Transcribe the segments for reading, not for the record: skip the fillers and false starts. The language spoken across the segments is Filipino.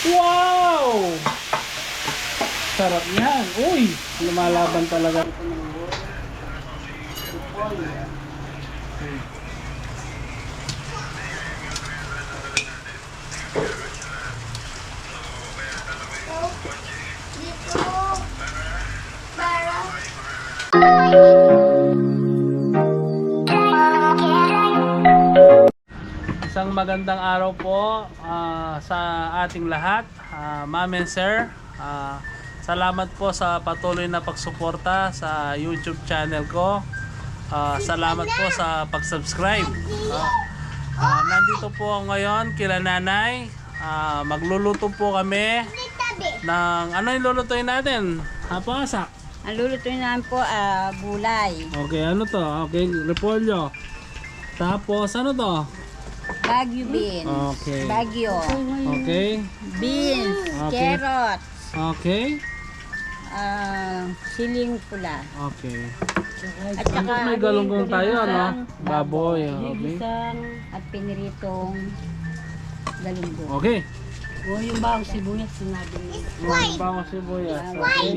Wow! Sarap yan. Uy! Lumalaban talaga. Isang magandang araw po sa ating lahat, ma'am and sir. Salamat po sa patuloy na pagsuporta sa YouTube channel ko. Salamat po sa pag-subscribe. Nandito po ngayon kila nanay. Magluluto po kami ng ano yung lulutuin natin? Hapasak. Ang lulutuin namin po, gulay. Okay, ano to? Okay, repolyo. Tapos ano to? Baguio beans. Okay. Baguio. Okay. Beans. Okay. Carrot. Okay. Siling pula. Okay. At saka May galunggong tayo, ano? Baboy. Okay. at piniritong galunggong. Okay. O yung bawang sibuyas sinabi niya. Bawang sibuyas. Okay.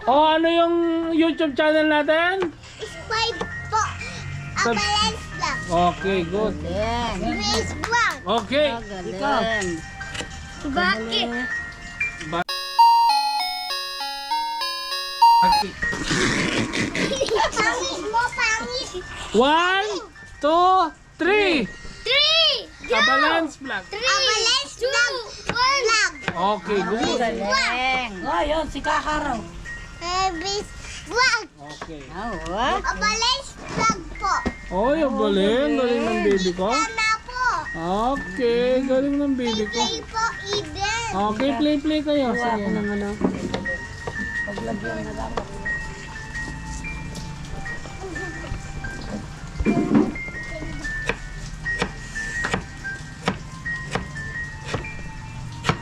Oh, ano yung YouTube channel natin? Subscribe po. Balance lang. Okay, good. Galing. Grace Brown. Okay. Galing. Bakit? Pangit mo, pangit. 1, 2, 3. 3. A balance vlog. Balance lang. Vlog. Okay, good. Galing. Oh, yun, si Kakaraw. Grace Brown. Okay. Oh, Balance vlog po. Oh, yung galing. Galing ng baby ko. Tama po. Okay, galing ng baby ko. Play po, Eden. Okay, play kayo. Kuha ako Sige. ng ano. Paglagyan na dapat.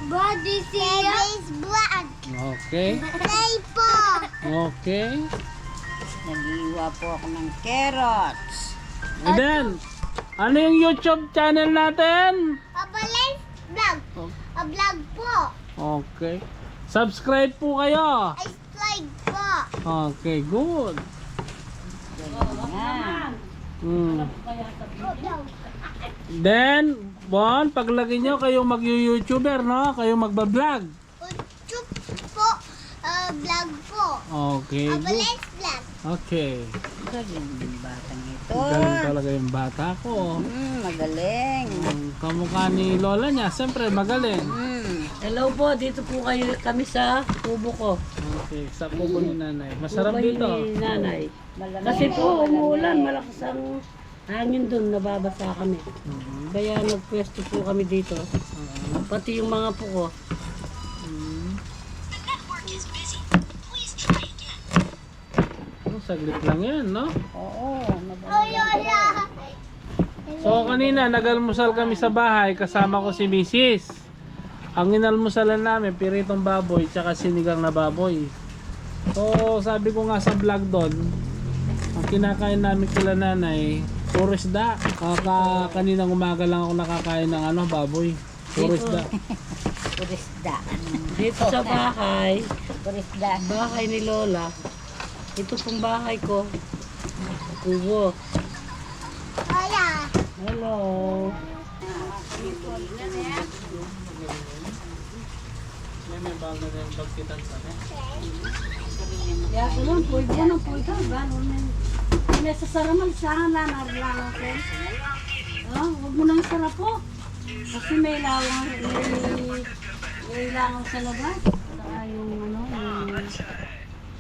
Body siya. Grace Brown. Okay. Play po. Okay. nag-iwa po ako ng carrots. And then, ano yung YouTube channel natin? Balance vlog. Vlog po. Okay. Subscribe po kayo. Slide po. Okay, good. Yan. Then, Bon, paglagay nyo kayong mag-YouTuber, no? Kayong magbablog. Chup po. Vlog po. Okay, good. Balance vlog. Okay. Galing yung batang ito. Galing talaga yung bata ko. Magaling. Kamukha ni Lola niya, siyempre magaling. Hello po, dito po kayo kami sa tubo ko. Okay, sa kubo ni nanay. Masarap Tubo dito. ni nanay. Kasi po, umuulan, malakas ang hangin dun, nababasa kami. Kaya nagpwesto po kami dito. Pati yung mga po ko. Oh, saglit lang yan, no? Oo. Lola. So kanina nag-almusal kami sa bahay kasama ko si Mrs. Ang inalmusalan namin piritong baboy tsaka sinigang na baboy. So sabi ko nga sa vlog doon, ang kinakain namin kila nanay puro isda. Kaninang umaga lang ako nakakain ng baboy. Puro isda. Purisda. Dito sa bahay, Purisda. bahay ni Lola. Ito pong bahay ko. Tubo. Lola. Hello. Ya, kulon po, yan ang po ito. Gano'n yan. May sasaraman sa nanarlangan ko. Huwag mo nang sarap po. Kasi may langaw sa labas. Saka yung yung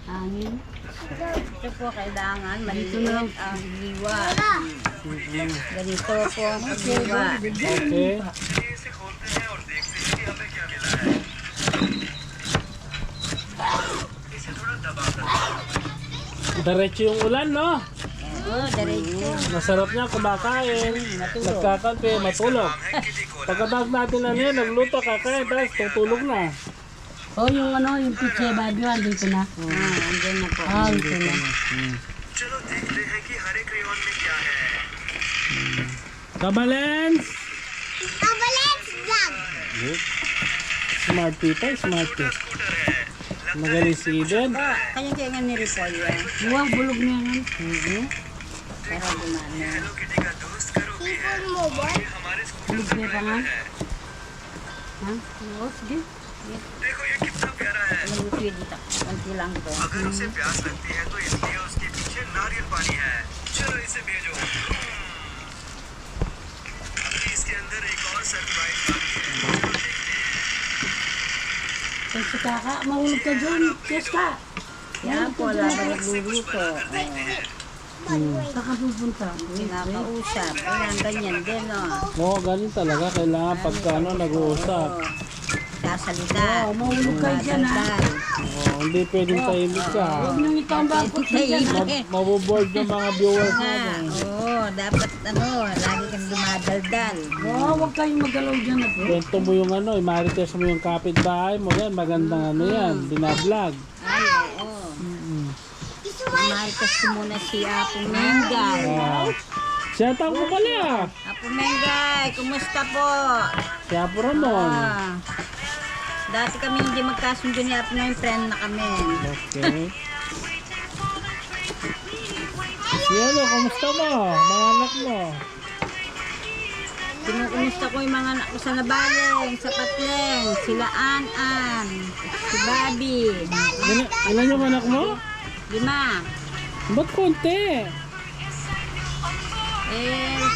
hangin. Ito po kailangan Dito maliit na. ang liwa. Ganito po ang liwa. Okay. Diretso yung ulan, no? Oo, diretso. Masarap niya kumakain, nagkakampi, matulog. Pagkatapos natin na niya, nagluto, kakain, tapos tutulog na. Yung yung pizza baby, dito na. Andyan na po. Dito na. Kabalens! Balance vlog. Smarty pa, smarty. Magaling si Eden. Kanya-kanya nga ni Repolyo. Buwag, bulog na yan. Pero gumana. Sipon mo, boy? Bulog na pa nga. Ha? Oo, sige. Alam mo kuya dito. Konti lang to. अगर उसे प्यास लगती है तो इसलिए उसके पीछे नारियल पानी है चलो इसे भेजो अभी इसके अंदर एक और सरप्राइज बाकी है Kaya si Kaka, mahulog ka dyan. Yes ka. Yan po, wala ba nagluluto. Saan ka pupunta? Kinakausap. Ayan, ganyan din, no. Oo, ganun talaga. Kailangan pagka nag-uusap. Sasalita. Mahulog kayo dyan, ha? Oo, hindi pwedeng tahimik ka. Huwag nang itambakot ka dyan. Maboboard ng mga viewers natin. Oo, dapat lagi kang dumadaldal. Oo, huwag kayong magalaw dyan. Kwento mo yung marites mo yung kapitbahay mo yan. Magandang yan, binablog. Ay, oo. Marites ko muna si Apo Mengay. Siya tawag mo pala. Apo Mengay, kumusta po? Siya po Ramon. Dati kami hindi magkasundo ni Apo Mengay, friend na kami. Okay. Siya kumusta mo? Mga anak mo? Kinukumusta ko yung mga anak ko sa Nabaleng, sa Patleng, sila An-An, si Bobby. Ilan yung anak mo? 5. Ba't konti?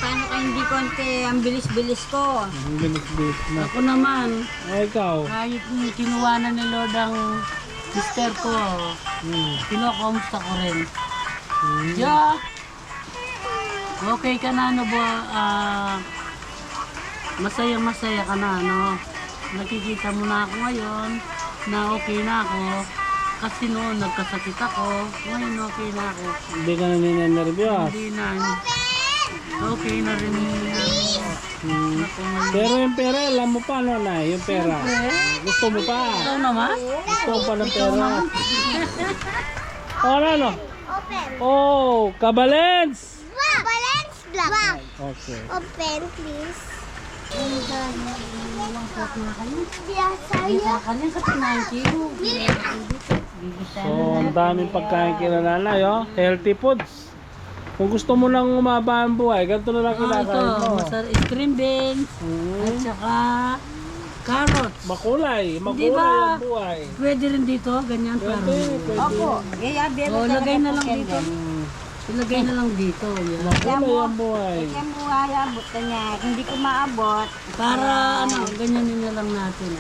Paano ka hindi konti? Ang bilis-bilis ko. Ang bilis-bilis na. Ako naman, Ikaw? kahit kinuha na ni Lord ang mister ko, kinukamusta ko rin. Yeah. Okay ka na, ano ba? Masaya ka na, no? Nakikita mo na ako ngayon na okay na ako. Kasi noon nagkasakit ako, ngayon okay na ako. Hindi ka na ninenervyos. Hindi na. Okay na rin ako ngayon. Pero yung pera, alam mo pa ano na, yung pera. Gusto mo pa. Ikaw naman? Gusto mo pa ng pera. Ano? Open. Oh, kabalens! Balance vlog. Okay. Open, please. Isa ka lang sa 9 kilo. So, ang daming pagkain kinananay, oh. Healthy foods. Kung gusto mo nang umaba ang buhay, ganito na lang kinakain mo. String beans, at saka carrots. Makulay Di ba? ang buhay. Pwede rin dito, ganyan parang. Pwede. Opo. Oh, lagay na lang dito. Ilagay na lang dito. Yan. Makulay ang buhay. Kaya mo abot ka niya. Hindi ko maabot. Para ganyanin na lang natin.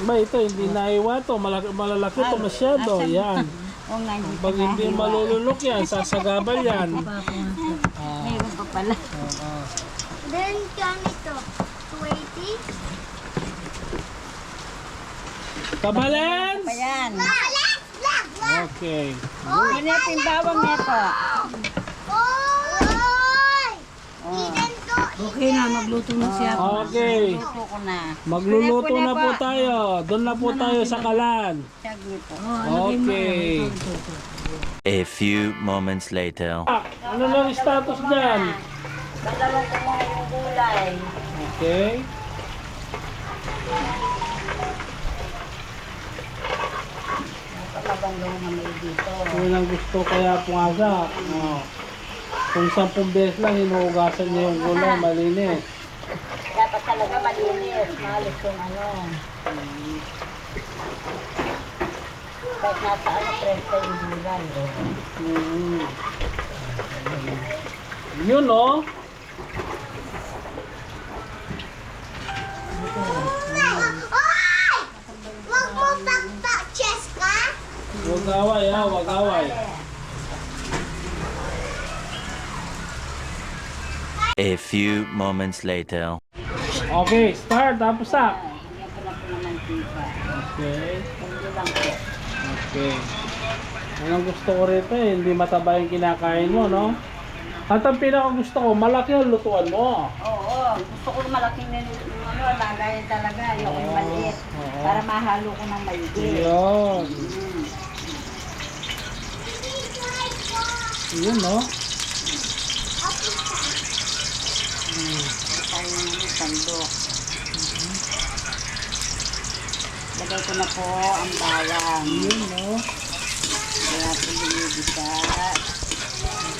Ba, ito, hindi naiwa to. Malalaki to masyado. Yan. O nga, hindi Pag hindi malulunok yan, sasagabal yan. Mayroon pa pala. Then, ganito. 20. Kabalens! Pa yan. Balance vlog. Okay. Yan yung timbawang neto. Oy! Eden to. Okay na, magluto na siya. Okay. Luto ko na. Magluluto na po tayo. Doon na po tayo sa kalan. Saglit po. Okay. A few moments later. Ano lang status dyan? Dalawang ko mga yung gulay. Okay. Kapabanggaw na may dito. Yun ang gusto kaya pungasa. Oh. Kung 10 beses lang hinuhugasan niyo yung gulay, malinis. Dapat talaga malinis. Malis yung kahit nasa presta yung gulay. Mm. Yun oh. Oy! Wag mo pagpa-chess ka. Huwag away ha, huwag away. A few moments later. Okay, start. Tapos sa. Bigyan ko lang po ng mantika. Okay. Hindi lang po. Okay. Anong gusto ko rito eh, hindi mataba yung kinakain mo, no? At ang pinaka gusto ko, malaki ang lutuan mo. Oo, gusto ko malaking lagay talaga. Ayoko yung maliit. Para mahalo ko ng maigi. Yun. Yun, no? Tayo ng sandok. Lagay ko na po ang bawang. Yun, no? Kaya po binibisa.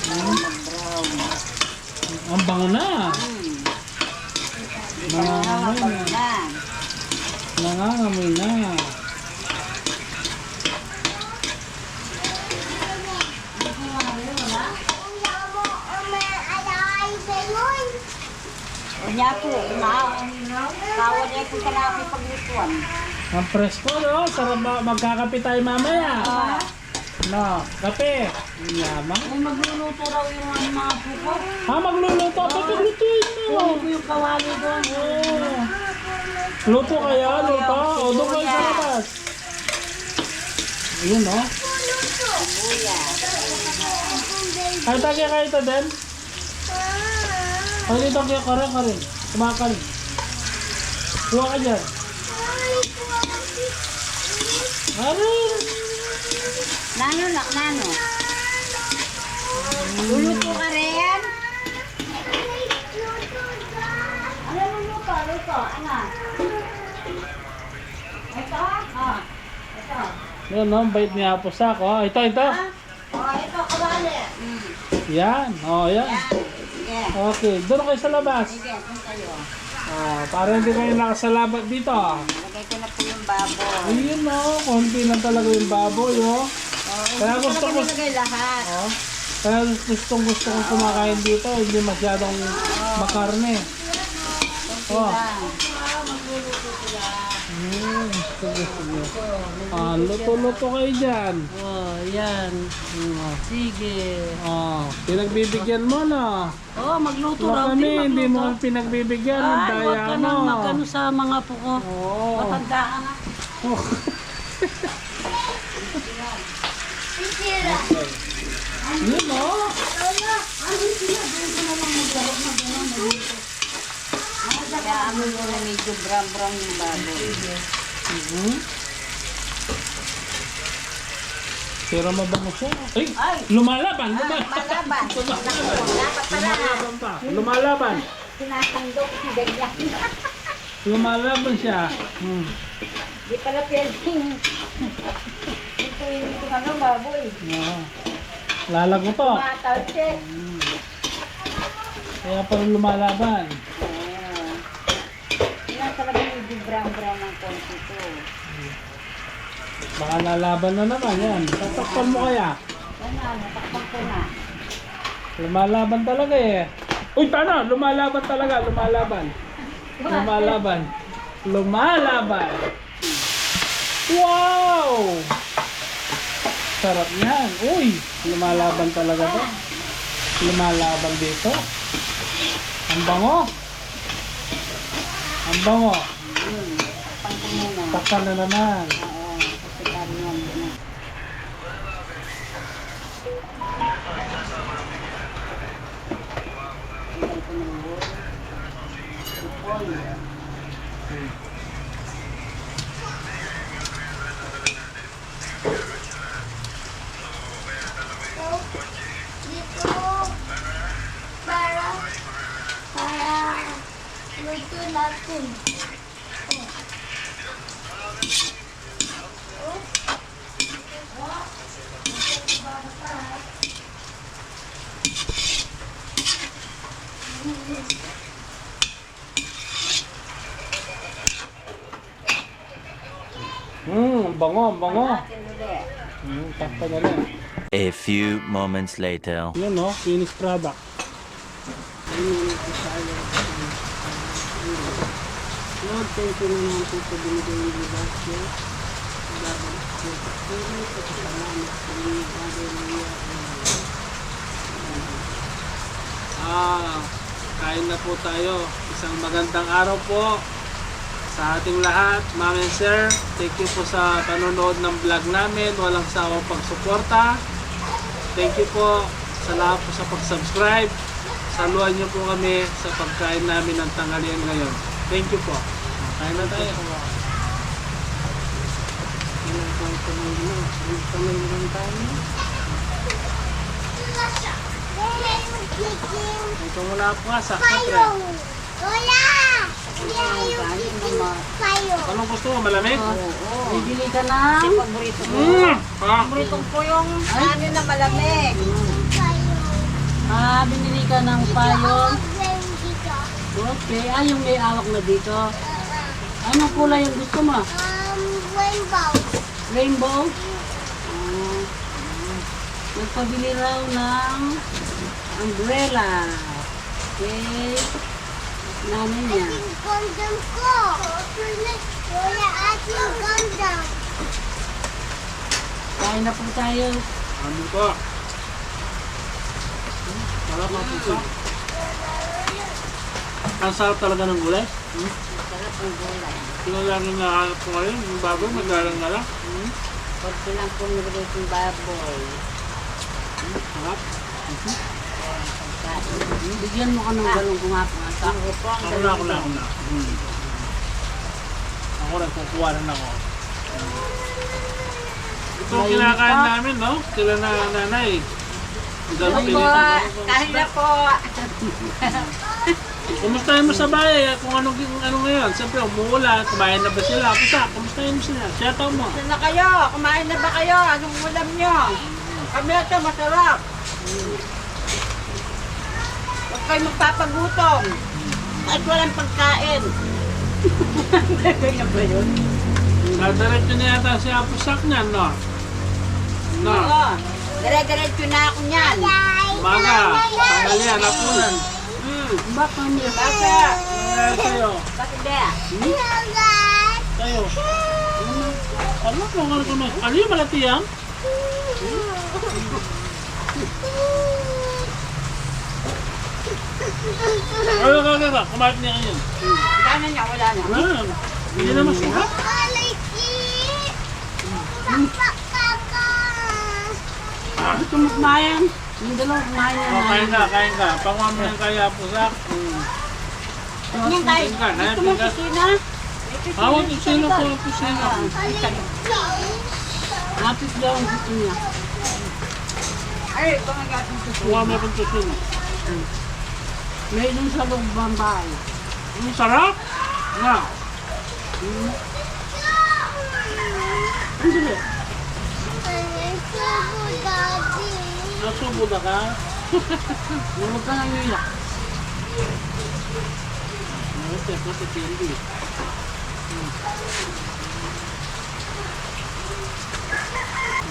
Mag-brown. Ang bango na. Nangangamoy na. Nangangamoy na. Kanya po, tawag niya po kanapi paglutuan. Ang presko, no? Sarap ba? Magkakape tayo mamaya. No, kape. Yaman. Ay, magluluto raw yung mga pupo. Magluluto. Paglutuin mo. Kunin ko yung kawali doon. Oh. Luto kaya? Luto? O, doon kayo sa labas. Ayun, no? Buya. Kahit tayo kayo ito din. Ay, dito kaya karin. Kumakan. Kuha ka dyan. Arin. Nano. Luluto ka rin? Ano luluto? Ano? Ito? Ito. Yun, no? Ang bait ni Apo Sak. Oh, ito. Ito, kawali. Yan. Oh, yan. Sige. Okay, doon kayo sa labas. Sige, doon kayo. Oh, para hindi kayo nakasalabat dito. Lagay ko na po yung baboy. Ayun, no? Konti lang talaga yung baboy, oh. Kaya Hindi gusto ko ko... nilagay lahat. Oh. Kaya gusto kong kumakain dito, hindi masyadong makarne. Oh. Sige. Luto-luto kayo dyan. Oh, yan. Sige. Pinagbibigyan mo na. Oh, magluto Wala raw kami, din. hindi mo Magluto. kami pinagbibigyan. Ay, Nagdaya huwag ka na mo. magkano sa mga puko. Oo. Matanda ka na. Oh. Yun, oh. Kaya amoy mo na medyo brown yung baboy. Pero mabango siya. Ay! Ay! Lumalaban! Malaban. Dapat pala Lumalaban pa. Lumalaban. sinasandok si ganyan. Lumalaban siya. Di pala pwedeng ito yung baboy. Oo. Lalago to. Matalse. Kaya pala lumalaban. Yan talaga medyo brown ang konti to. Baka lalaban na naman yan. Tatakpan mo kaya. Yan na, natakpan ko na. Lumalaban talaga eh. Uy, tana! Lumalaban talaga. Lumalaban. Wow! Sarap yan. Uy! Lumalaban talaga to. Lumalaban dito. Ang bango. Takpan ko muna. Takpan na naman. Oo, kasi parang yan. Ilagay ko ng buo. Ipon. Dito, para luto natin. Bango. Natin ulit. Takpan na lang. A few moments later. Yun no, finished product. Lord, thank you naman po sa binigay ng libasyo. Kain na po tayo. Isang magandang araw po sa ating lahat. Ma'am and sir, thank you po sa panonood ng vlog namin. Walang sawang pagsuporta. Thank you po sa lahat po sa pag-subscribe. Saluhan niyo po kami sa pagkain namin ng tanghalian ngayon. Thank you po. Kain na tayo. Ito muna po sa Kayo! Wala! Kanin naman. Anong gusto mo? Malamig? Bibili ka na. Kasi paborito ko. Paborito ko yung kanin na malamig. Binili ka ng payong. Okay. Yung may awak na dito. Anong kulay yung gusto mo? Rainbow. Rainbow? Nagpabili raw ng umbrella. Okay. Nanay niya. Ating condom ko. Wala ating condom. Kain na po tayo. Ano ko? Sarap ang puso. Ang sarap talaga ng gulay. Sarap ang gulay. Sino lang yung nakahanap ko ngayon? Yung baboy, maglalang na lang. Pagka lang po nilagay yung baboy. Sarap. Bigyan mo ka ng galong kumapangasa. Ako po ang Ako na. Ako nagkukuha na ako. Ito ang kinakain namin, no? Sila na nanay. Ano po? Kahit na po. Kumustahin mo sa bahay? Kung ano ngayon? Siyempre, umuulan. Kumain na ba sila? Kumustahin mo sila? Siyataw mo. Saan na kayo? Kumain na ba kayo? Anong ulam nyo? Kami ito masarap. Huwag kayo magpapagutom. At walang pagkain. Ganyan ba yun? Diretso na yata si Apo Sak niyan, no? No. Oo. Dire-diretso na ako niyan. Umaga, tanghalian, hapunan. Bakit kami? Bakit? Sa'yo. Bakit ba? Sa'yo. Ano ko na? Ano yung malatiyang? Kaka. Kumain niya ngayon. Wala na niya, wala na. Hindi na masarap. Gusto mo kumain? Yung dalawa kumain na. Kain ka. Panguha mo yung kaya Apo Sak. Yan tayo. Tingka, Gusto mo kusina? Hawag kusino ko, kusino. Napit daw ang gusto niya. Ay, pangagatong kusina. Kuha mo akong kusino. May dun sa loob ng bahay. Ang sarap. Nga. Ang dali. Nasubo na ka. Huwag ka nang iyak. Puti, candy.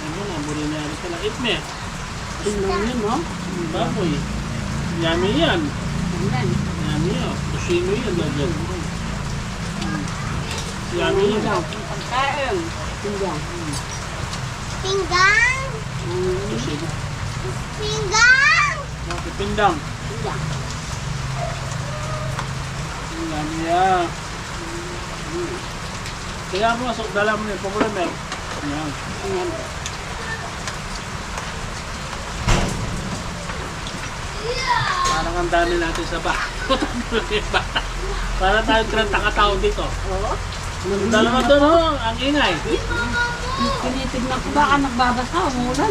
Ano na, muli na yan sa langit niya. Tingnan niyo, no? Baboy. Yummy yan. Tingnan. Yummy yan. Kusino yan. Lagyan. Yummy yan. Pagkain. Tingnan. Pinggang. Kusino. Pinggang. Bakit pindang? Tingnan. Yummy yan. Kaya mo, masok dala mo yung pagulamer. Yan. Tingnan. Parang ang dami natin sa bahay. Para tayo 30 katao dito. Oo. Dalawa doon, oh, ang ingay. Tinitignan ko baka nagbabasa, umulan.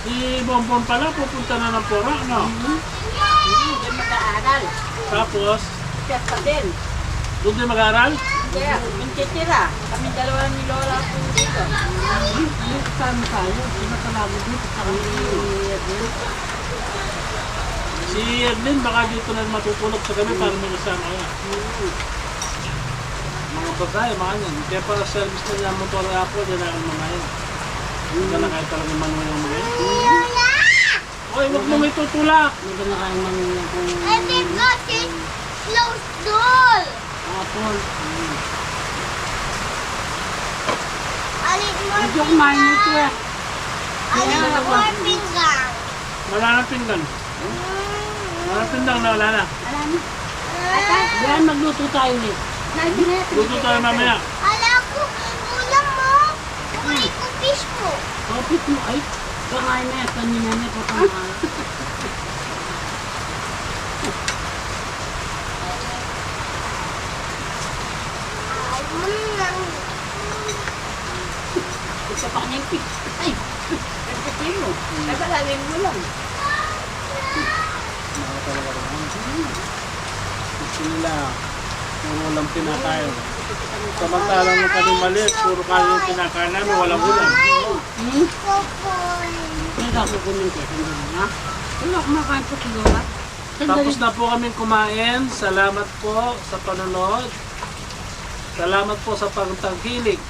Si Bonbon pala, pupunta na ng Pora, no? Hindi mag-aaral. Tapos, Chef pa din. doon din mag-aaral? Kaya, titira. Kami dalawa ni Lola po dito. Saan tayo? Sino ka lagi dito? Si Edlin, baka dito na matutulog sa gabi para may kasama kaya. Mga babae, mga yan. Kaya para service na niya motor na ako, dyan ang mga yan. Hindi na kahit talagang manual yung mga yan. Oy, huwag mo may tutulak! Hindi na kayo mangyayang kung I forgot it. Close door. apple. Alit more Medyo kumain nito eh. Alit more pinggang. Wala na pinggan. Wala na pinggan na, wala na. Alam mo? Yan, magluto tayo ulit. Luto tayo mamaya. Ala ko, ulam mo. Kumain ko fish mo. Kapit mo, ay. Kakain na yan, kanina niya papamahan. Ito pa kanyang pig. Ay! Nagkasino. Nagkalalim mo lang. Mga talaga rin. Gusto nila, puro lang pinakain. Samantalang nung kami maliit, puro kanin yung pinakain namin, walang ulam. Hindi ako kunin kayo. Sandali na. Wala, kumakain po si Lola. Tapos na po kami kumain. Salamat po sa panonood. Salamat po sa pagtangkilik.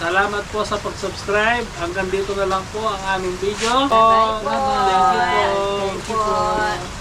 Salamat po sa pag-subscribe. Hanggang dito na lang po ang aming video. Bye-bye po. Thank you po. Thank you po.